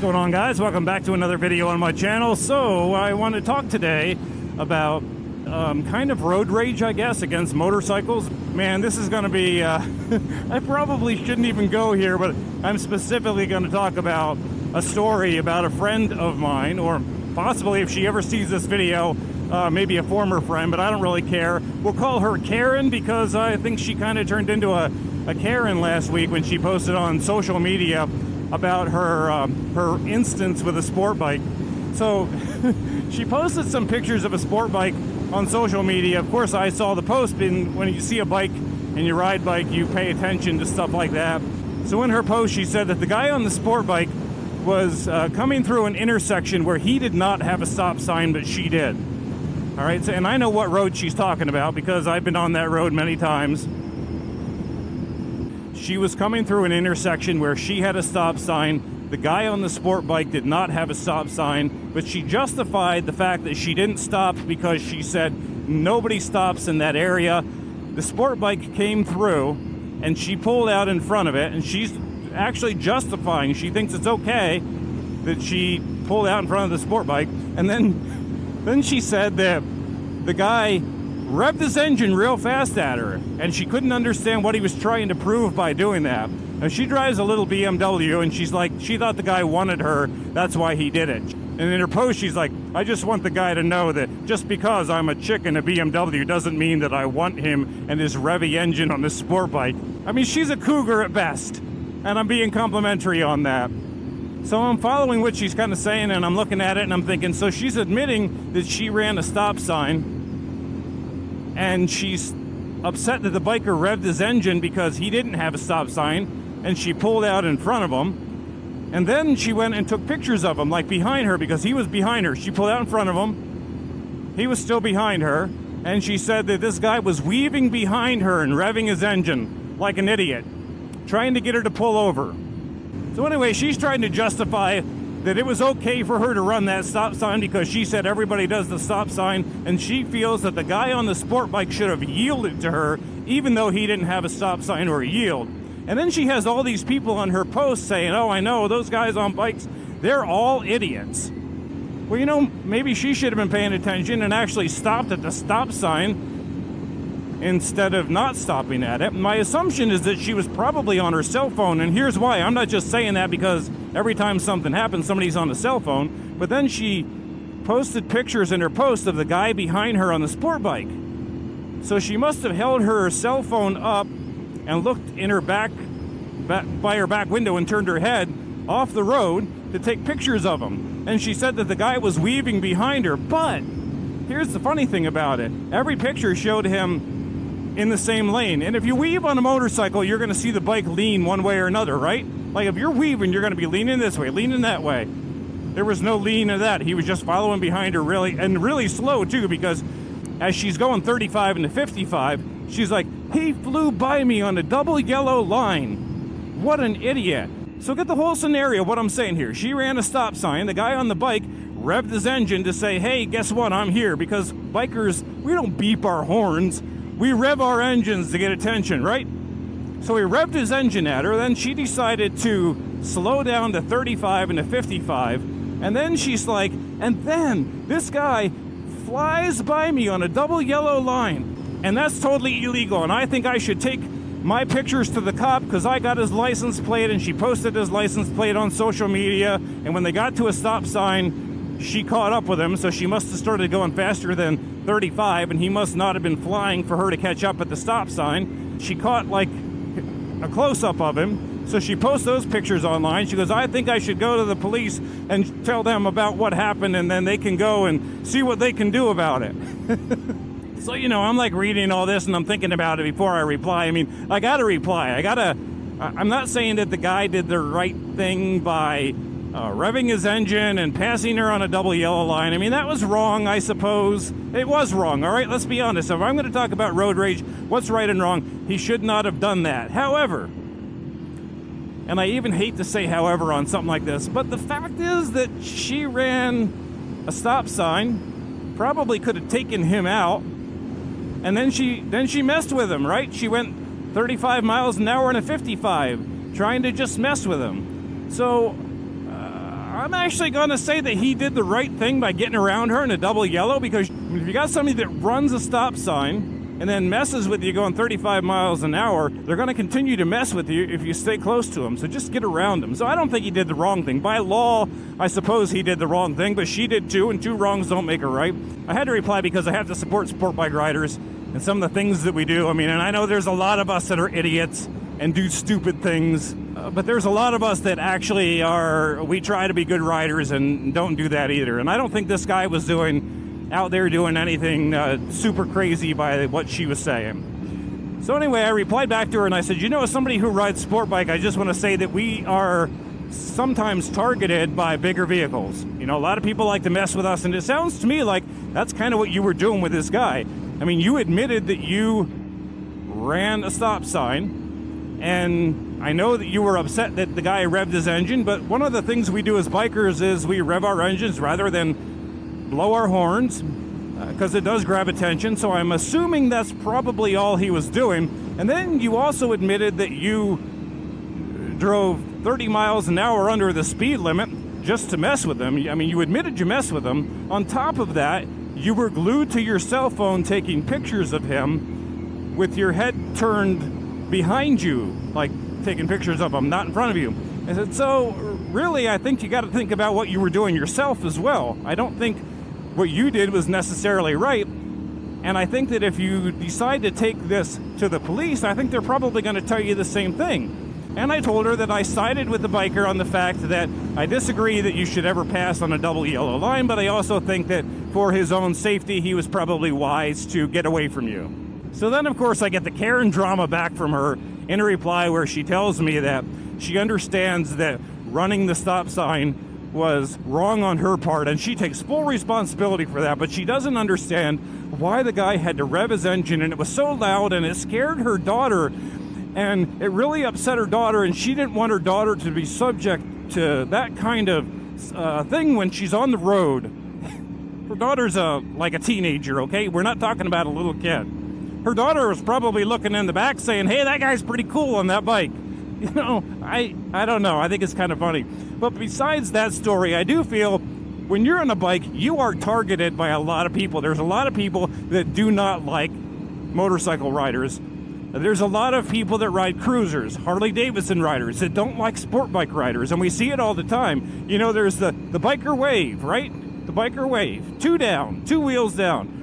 going on, guys? Welcome back to another video on my channel. So I want to talk today about kind of road rage, I guess, against motorcycles. Man, this is going to be I probably shouldn't even go here, but I'm specifically going to talk about a story about a friend of mine, or possibly, if she ever sees this video, maybe a former friend, but I don't really care. We'll call her Karen, because I think she kind of turned into a Karen last week when she posted on social media about her instance with a sport bike. So she posted some pictures of a sport bike on social media. Of course, I saw the post. When you see a bike and you ride bike, you pay attention to stuff like that. So in her post, she said that the guy on the sport bike was coming through an intersection where he did not have a stop sign, but she did. All right, so, and I know what road she's talking about because I've been on that road many times. She was coming through an intersection where she had a stop sign. The guy on the sport bike did not have a stop sign, but she justified the fact that she didn't stop because she said nobody stops in that area. The sport bike came through and she pulled out in front of it, and she's actually justifying. She thinks it's okay that she pulled out in front of the sport bike. And then she said that the guy revved his engine real fast at her, and she couldn't understand what he was trying to prove by doing that. Now, she drives a little BMW, and she's like, she thought the guy wanted her, that's why he did it. And in her post, she's like, I just want the guy to know that just because I'm a chick in a BMW doesn't mean that I want him and his revvy engine on this sport bike. I mean, she's a cougar at best, and I'm being complimentary on that. So I'm following what she's kind of saying, and I'm looking at it, and I'm thinking, so she's admitting that she ran a stop sign, and she's upset that the biker revved his engine because he didn't have a stop sign, and she pulled out in front of him. And then she went and took pictures of him, like behind her, because he was behind her. She pulled out in front of him. He was still behind her. And she said that this guy was weaving behind her and revving his engine like an idiot, trying to get her to pull over. So anyway, she's trying to justify that it was okay for her to run that stop sign because she said everybody does the stop sign, and she feels that the guy on the sport bike should have yielded to her even though he didn't have a stop sign or a yield. And then she has all these people on her post saying, oh, I know, those guys on bikes, they're all idiots. Well, you know, maybe she should have been paying attention and actually stopped at the stop sign instead of not stopping at it. My assumption is that she was probably on her cell phone, and here's why. I'm not just saying that because every time something happens, somebody's on a cell phone, but then she posted pictures in her post of the guy behind her on the sport bike. So she must have held her cell phone up and looked in her back by her back window and turned her head off the road to take pictures of him. And she said that the guy was weaving behind her, but here's the funny thing about it. Every picture showed him in the same lane. And if you weave on a motorcycle, you're going to see the bike lean one way or another, right? Like if you're weaving, you're going to be leaning this way, leaning that way. There was no lean of that. He was just following behind her really slow too, because as she's going 35 into 55, she's like, he flew by me on a double yellow line. What an idiot. So get the whole scenario, what I'm saying here. She ran a stop sign. The guy on the bike revved his engine to say, hey, guess what? I'm here. Because bikers, we don't beep our horns. We rev our engines to get attention, right? So he revved his engine at her. Then she decided to slow down to 35 and to 55. And then she's like, and then this guy flies by me on a double yellow line. And that's totally illegal. And I think I should take my pictures to the cop because I got his license plate, and she posted his license plate on social media. And when they got to a stop sign, she caught up with him. So she must have started going faster than 35, and he must not have been flying for her to catch up at the stop sign. She caught like a close-up of him, so she posts those pictures online. She goes, I think I should go to the police and tell them about what happened, and then they can go and see what they can do about it. So, you know, I'm like reading all this and I'm thinking about it before I reply. I mean, I gotta reply. I'm not saying that the guy did the right thing by revving his engine and passing her on a double yellow line. I mean, that was wrong, I suppose. It was wrong, all right? Let's be honest. If I'm going to talk about road rage, what's right and wrong, he should not have done that. However, and I even hate to say however on something like this, but the fact is that she ran a stop sign, probably could have taken him out, and then she messed with him, right? She went 35 miles an hour in a 55, trying to just mess with him. So I'm actually going to say that he did the right thing by getting around her in a double yellow, because if you got somebody that runs a stop sign and then messes with you going 35 miles an hour, they're going to continue to mess with you if you stay close to them. So just get around them. So I don't think he did the wrong thing. By law, I suppose he did the wrong thing, but she did too, and two wrongs don't make a right. I had to reply because I have to support sport bike riders and some of the things that we do. I mean, and I know there's a lot of us that are idiots and do stupid things, but there's a lot of us that actually we try to be good riders and don't do that either. And I don't think this guy was out there doing anything super crazy by what she was saying. So anyway, I replied back to her and I said, as somebody who rides sport bike, I just want to say that we are sometimes targeted by bigger vehicles. A lot of people like to mess with us, and it sounds to me like that's kind of what you were doing with this guy. I mean, you admitted that you ran a stop sign, and I know that you were upset that the guy revved his engine, but one of the things we do as bikers is we rev our engines rather than blow our horns, because it does grab attention. So I'm assuming that's probably all he was doing. And then you also admitted that you drove 30 miles an hour under the speed limit just to mess with him. I mean, you admitted you messed with him. On top of that, you were glued to your cell phone taking pictures of him with your head turned behind you, like taking pictures of him, not in front of you. I said, so really, I think you got to think about what you were doing yourself as well. I don't think what you did was necessarily right. And I think that if you decide to take this to the police, I think they're probably going to tell you the same thing. And I told her that I sided with the biker on the fact that I disagree that you should ever pass on a double yellow line, but I also think that for his own safety, he was probably wise to get away from you. So then, of course, I get the Karen drama back from her in a reply where she tells me that she understands that running the stop sign was wrong on her part, and she takes full responsibility for that, but she doesn't understand why the guy had to rev his engine, and it was so loud, and it scared her daughter, and it really upset her daughter, and she didn't want her daughter to be subject to that kind of thing when she's on the road. Her daughter's like a teenager, okay? We're not talking about a little kid. Her daughter was probably looking in the back saying, hey, that guy's pretty cool on that bike. I don't know. I think it's kind of funny. But besides that story, I do feel when you're on a bike, you are targeted by a lot of people. There's a lot of people that do not like motorcycle riders. There's a lot of people that ride cruisers, Harley Davidson riders, that don't like sport bike riders. And we see it all the time. There's the biker wave, right? The biker wave. 2 down, 2 wheels down.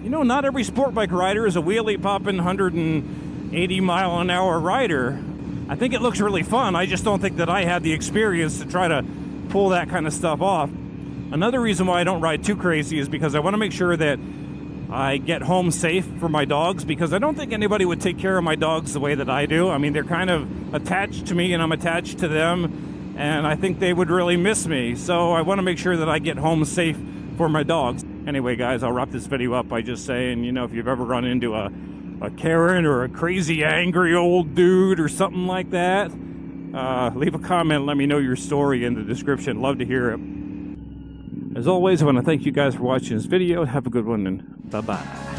Not every sport bike rider is a wheelie popping 180 mile an hour rider. I think it looks really fun. I just don't think that I had the experience to try to pull that kind of stuff off. Another reason why I don't ride too crazy is because I want to make sure that I get home safe for my dogs, because I don't think anybody would take care of my dogs the way that I do. I mean, they're kind of attached to me and I'm attached to them, and I think they would really miss me. So I want to make sure that I get home safe for my dogs. Anyway, guys, I'll wrap this video up by just saying, if you've ever run into a Karen or a crazy angry old dude or something like that, leave a comment, let me know your story in the description. Love to hear it. As always, I want to thank you guys for watching this video. Have a good one, and bye-bye.